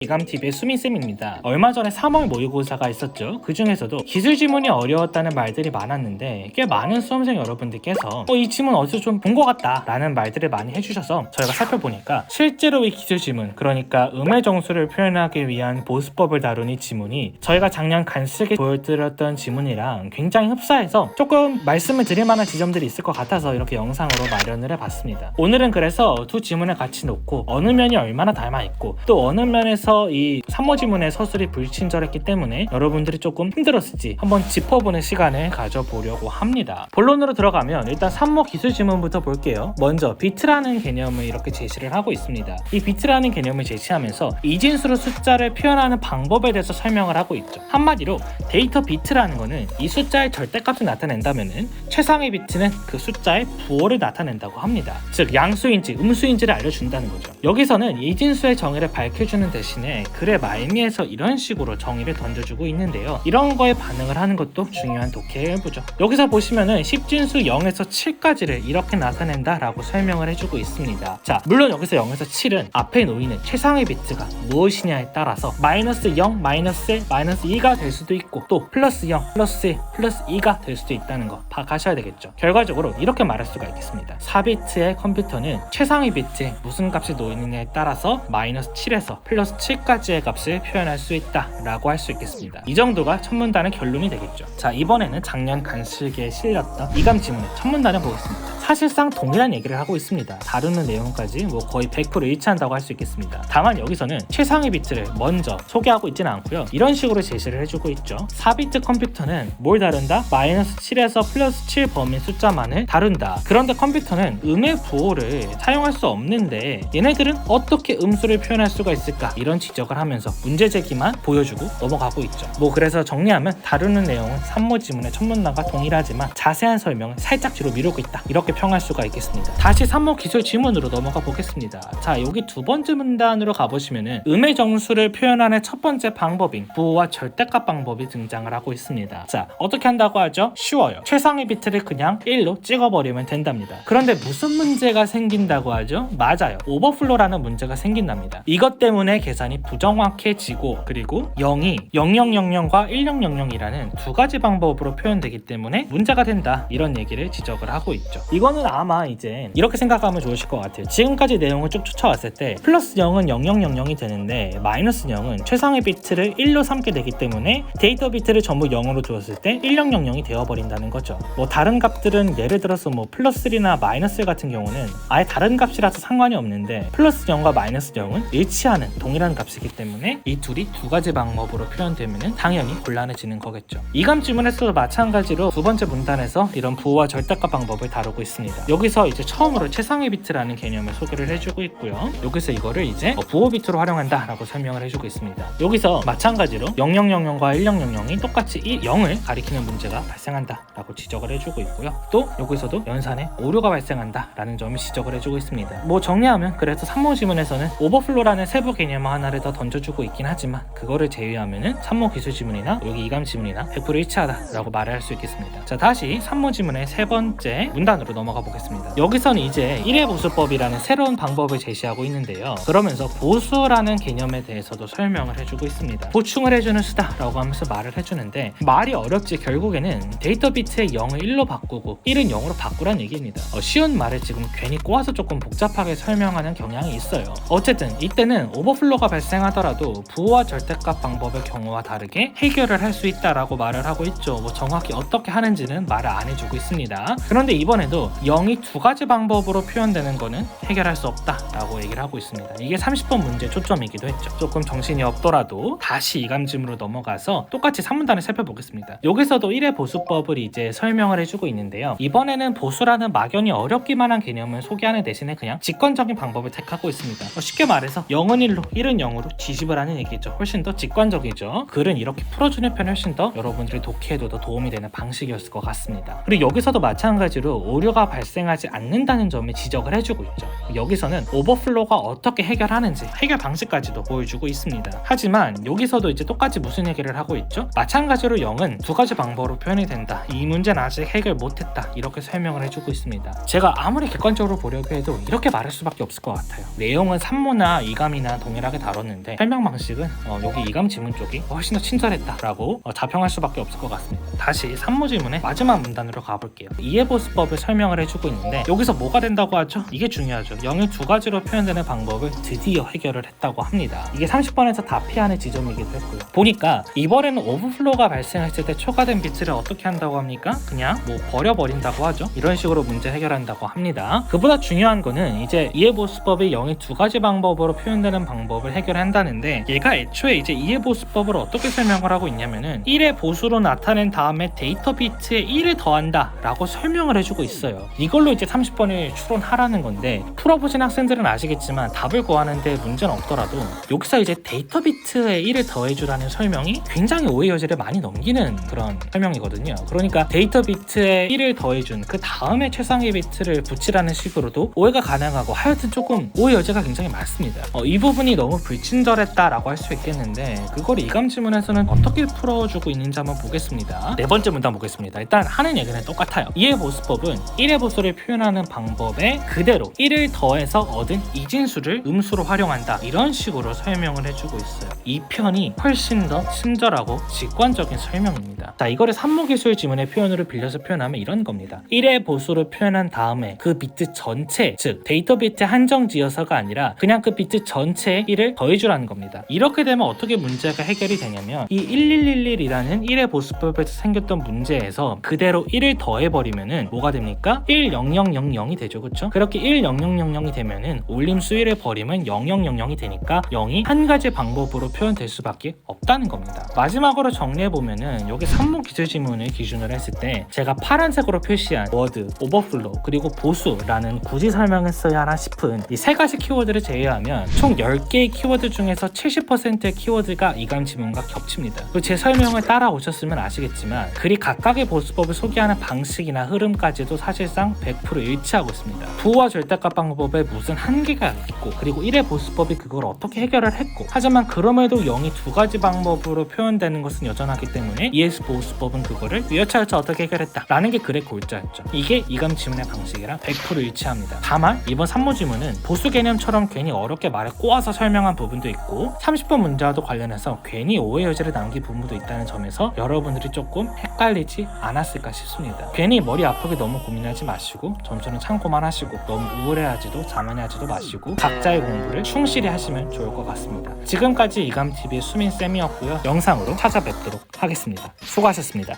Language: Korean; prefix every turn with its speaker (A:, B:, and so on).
A: 이감TV의 수민쌤입니다. 얼마 전에 3월 모의고사가 있었죠. 그 중에서도 기술 지문이 어려웠다는 말들이 많았는데 꽤 많은 수험생 여러분들께서 이 지문 어디서 좀 본 것 같다 라는 말들을 많이 해주셔서 저희가 살펴보니까 실제로 이 기술 지문, 그러니까 음의 정수를 표현하기 위한 보수법을 다룬 이 지문이 저희가 작년 간슬게 보여드렸던 지문이랑 굉장히 흡사해서 조금 말씀을 드릴 만한 지점들이 있을 것 같아서 이렇게 영상으로 마련을 해봤습니다. 오늘은 그래서 두 지문을 같이 놓고 어느 면이 얼마나 닮아있고 또 어느 면에서 이 3모 지문의 서술이 불친절했기 때문에 여러분들이 조금 힘들었을지 한번 짚어보는 시간을 가져보려고 합니다. 본론으로 들어가면 일단 3모 기술 지문부터 볼게요. 먼저 비트라는 개념을 이렇게 제시를 하고 있습니다. 이 비트라는 개념을 제시하면서 이진수로 숫자를 표현하는 방법에 대해서 설명을 하고 있죠. 한마디로 데이터 비트라는 거는 이 숫자의 절대값을 나타낸다면은 최상의 비트는 그 숫자의 부호를 나타낸다고 합니다. 즉 양수인지 음수인지를 알려준다는 거죠. 여기서는 이진수의 정의를 밝혀주는 대신에 글의 말미에서 이런 식으로 정의를 던져주고 있는데요. 이런 거에 반응을 하는 것도 중요한 독해의 일부죠. 여기서 보시면은 10진수 0에서 7까지를 이렇게 나타낸다 라고 설명을 해주고 있습니다. 자, 물론 여기서 0에서 7은 앞에 놓이는 최상의 비트가 무엇이냐에 따라서 마이너스 0, 마이너스 1, 마이너스 2가 될 수도 있고 또 플러스 0, 플러스 1, 플러스 2가 될 수도 있다는 거 파악하셔야 되겠죠. 결과적으로 이렇게 말할 수가 있겠습니다. 4비트의 컴퓨터는 최상의 비트에 무슨 값이 놓이느냐에 따라서 마이너스 7에서 플러스 7까지의 값을 표현할 수 있다 라고 할 수 있겠습니다. 이 정도가 첫 문단의 결론이 되겠죠. 자, 이번에는 작년 간슬기에 실렸던 이감 지문의 첫 문단을 보겠습니다. 사실상 동일한 얘기를 하고 있습니다. 다루는 내용까지 거의 100% 일치한다고 할 수 있겠습니다. 다만 여기서는 최상위 비트를 먼저 소개하고 있지는 않고요. 이런 식으로 제시를 해주고 있죠. 4비트 컴퓨터는 뭘 다룬다? 마이너스 7에서 플러스 7 범위 숫자만을 다룬다. 그런데 컴퓨터는 음의 부호를 사용할 수 없는데 얘네들은 어떻게 음수를 표현할 수가 있을까? 이런 지적을 하면서 문제 제기만 보여주고 넘어가고 있죠. 그래서 정리하면 다루는 내용은 3모 지문의 첫 문단과 동일하지만 자세한 설명을 살짝 뒤로 미루고 있다. 이렇게 평할 수가 있겠습니다. 다시 3모 기술 지문으로 넘어가 보겠습니다. 자, 여기 두 번째 문단으로 가보시면은 음의 정수를 표현하는 첫 번째 방법인 부호와 절대값 방법이 등장을 하고 있습니다. 자, 어떻게 한다고 하죠? 쉬워요. 최상위 비트를 그냥 1로 찍어버리면 된답니다. 그런데 무슨 문제가 생긴다고 하죠? 맞아요. 오버플로라는 문제가 생긴답니다. 이것 때문에 계산이 부정확해지고 그리고 0이 0000과 1000이라는 두 가지 방법으로 표현되기 때문에 문제가 된다. 이런 얘기를 지적을 하고 있죠. 이거는 아마 이제 이렇게 생각하면 좋으실 것 같아요. 지금까지 내용을 쭉 쫓아왔을 때 플러스 0은 0000이 되는데 마이너스 0은 최상의 비트를 1로 삼게 되기 때문에 데이터 비트를 전부 0으로 두었을 때 1000이 되어버린다는 거죠. 다른 값들은 예를 들어서 플러스 3나 마이너스 1 같은 경우는 아예 다른 값이라서 상관이 없는데 플러스 0과 마이너스 0은 일치하는 동일한 값이기 때문에 이 둘이 두 가지 방법으로 표현되면 당연히 곤란해지는 거겠죠. 이감 지문에서도 마찬가지로 두 번째 문단에서 이런 부호와 절대값 방법을 다루고 있습니다. 여기서 이제 처음으로 최상위 비트라는 개념을 소개를 해주고 있고요. 여기서 이거를 이제 부호 비트로 활용한다 라고 설명을 해주고 있습니다. 여기서 마찬가지로 0000과 1000이 똑같이 이 0을 가리키는 문제가 발생한다 라고 지적을 해주고 있고요. 또 여기서도 연산에 오류가 발생한다 라는 점을 지적을 해주고 있습니다. 정리하면 그래서 3모 지문에서는 오버플로라는 세부 개념 하나를 더 던져주고 있긴 하지만 그거를 제외하면은 3모 기술 지문이나 여기 이감 지문이나 100% 일치하다 라고 말을 할 수 있겠습니다. 자, 다시 3모 지문의 세 번째 문단으로 넘어가 보겠습니다. 여기서는 이제 1의 보수법이라는 새로운 방법을 제시하고 있는데요. 그러면서 보수라는 개념에 대해서도 설명을 해주고 있습니다. 보충을 해주는 수다 라고 하면서 말을 해주는데 말이 어렵지 결국에는 데이터 비트의 0을 1로 바꾸고 1은 0으로 바꾸란 얘기입니다. 쉬운 말을 지금 괜히 꼬아서 조금 복잡하게 설명하는 경향이 있어요. 어쨌든 이때는 오버플로가 발생하더라도 부호와 절대값 방법의 경우와 다르게 해결을 할 수 있다라고 말을 하고 있죠. 정확히 어떻게 하는지는 말을 안 해주고 있습니다. 그런데 이번에도 0이 두 가지 방법으로 표현되는 거는 해결할 수 없다라고 얘기를 하고 있습니다. 이게 30번 문제 초점이기도 했죠. 조금 정신이 없더라도 다시 이감짐으로 넘어가서 똑같이 3문단을 살펴보겠습니다. 여기서도 1의 보수법을 이제 설명을 해주고 있는데요. 이번에는 보수라는 막연히 어렵기만 한 개념을 소개하는 대신에 그냥 직관적인 방법을 택하고 있습니다. 쉽게 말해서 0은 1로 1은 0으로 뒤집을 하는 얘기죠. 훨씬 더 직관적이죠. 글은 이렇게 풀어주는 편이 훨씬 더 여러분들이 독해에도 더 도움이 되는 방식이었을 것 같습니다. 그리고 여기서도 마찬가지로 오류가 오버플로가 발생하지 않는다는 점에 지적을 해주고 있죠. 여기서는 오버플로가 어떻게 해결하는지 해결 방식까지도 보여주고 있습니다. 하지만 여기서도 이제 똑같이 무슨 얘기를 하고 있죠? 마찬가지로 0은 두 가지 방법으로 표현이 된다. 이 문제는 아직 해결 못했다. 이렇게 설명을 해주고 있습니다. 제가 아무리 객관적으로 보려고 해도 이렇게 말할 수밖에 없을 것 같아요. 내용은 산모나 이감이나 동일하게 다뤘는데 설명 방식은 여기 이감 지문 쪽이 훨씬 더 친절했다라고 자평할 수밖에 없을 것 같습니다. 다시 산모 지문의 마지막 문단으로 가볼게요. 이해보수법을 설명을 해주고 있는데 여기서 뭐가 된다고 하죠? 이게 중요하죠. 0을 두 가지로 표현되는 방법을 드디어 해결을 했다고 합니다. 이게 30번에서 다 피하는 지점이기도 했고요. 보니까 이번에는 오버플로가 발생했을 때 초과된 비트를 어떻게 한다고 합니까? 그냥 뭐 버려버린다고 하죠. 이런 식으로 문제 해결한다고 합니다. 그보다 중요한 거는 이제 이해보수법이 0의 두 가지 방법으로 표현되는 방법을 해결한다는데 얘가 애초에 이제 이해보수법을 어떻게 설명을 하고 있냐면은 1의 보수로 나타낸 다음에 데이터 비트에 1을 더한다 라고 설명을 해주고 있어요. 이걸로 이제 30번을 추론하라는 건데 풀어보신 학생들은 아시겠지만 답을 구하는데 문제는 없더라도 여기서 이제 데이터 비트에 1을 더해주라는 설명이 굉장히 오해 여지를 많이 넘기는 그런 설명이거든요. 그러니까 데이터 비트에 1을 더해준 그 다음에 최상위 비트를 붙이라는 식으로도 오해가 가능하고 하여튼 조금 오해 여지가 굉장히 많습니다. 이 부분이 너무 불친절했다라고 할 수 있겠는데 그걸 이감 지문에서는 어떻게 풀어주고 있는지 한번 보겠습니다. 네 번째 문단 보겠습니다. 일단 하는 얘기는 똑같아요. 이해보수법은 1의 보수를 표현하는 방법에 그대로 1을 더해서 얻은 이진수를 음수로 활용한다. 이런 식으로 설명을 해주고 있어요. 이 편이 훨씬 더 친절하고 직관적인 설명입니다. 자, 이거를 산모기술 지문의 표현으로 빌려서 표현하면 이런 겁니다. 1의 보수를 표현한 다음에 그 비트 전체, 즉 데이터 비트 한정지어서가 아니라 그냥 그 비트 전체에 1을 더해주라는 겁니다. 이렇게 되면 어떻게 문제가 해결이 되냐면 이 1111이라는 1의 보수법에서 생겼던 문제에서 그대로 1을 더해버리면은 뭐가 됩니까? 10000이 되죠. 그렇죠? 그렇게 10000이 되면은 올림수 1을 버리면 0000이 되니까 0이 한 가지 방법으로 표현될 수밖에 없다는 겁니다. 마지막으로 정리해보면은 여기 산모 기술 지문을 기준으로 했을 때 제가 파란색으로 표시한 워드, 오버플로, 그리고 보수라는 굳이 설명했어야 하나 싶은 이 세 가지 키워드를 제외하면 총 10개의 키워드 중에서 70%의 키워드가 이감 지문과 겹칩니다. 그리고 제 설명을 따라오셨으면 아시겠지만 글이 각각의 보수법을 소개하는 방식이나 흐름까지도 사실상 100% 일치하고 있습니다. 부호와 절대값 방법에 무슨 한계가 있고 그리고 1의 보수법이 그걸 어떻게 해결을 했고 하지만 그럼에도 0이 두 가지 방법으로 표현되는 것은 여전하기 때문에 ES 보수법은 그거를 여차여차 어떻게 해결했다 라는 게 글의 골자였죠. 이게 이감 지문의 방식이랑 100% 일치합니다. 다만 이번 산모 지문은 보수 개념처럼 괜히 어렵게 말을 꼬아서 설명한 부분도 있고 30번 문제와도 관련해서 괜히 오해 여지를 남긴 부분도 있다는 점에서 여러분들이 조금 헷갈리지 않았을까 싶습니다. 괜히 머리 아프게 너무 고민하지 마시고 점수는 참고만 하시고 너무 우울해하지도 자만해하지도 마시고 각자의 공부를 충실히 하시면 좋을 것 같습니다. 지금까지 이감TV의 수민쌤이었고요. 영상으로 찾아뵙도록 하겠습니다. 수고하셨습니다.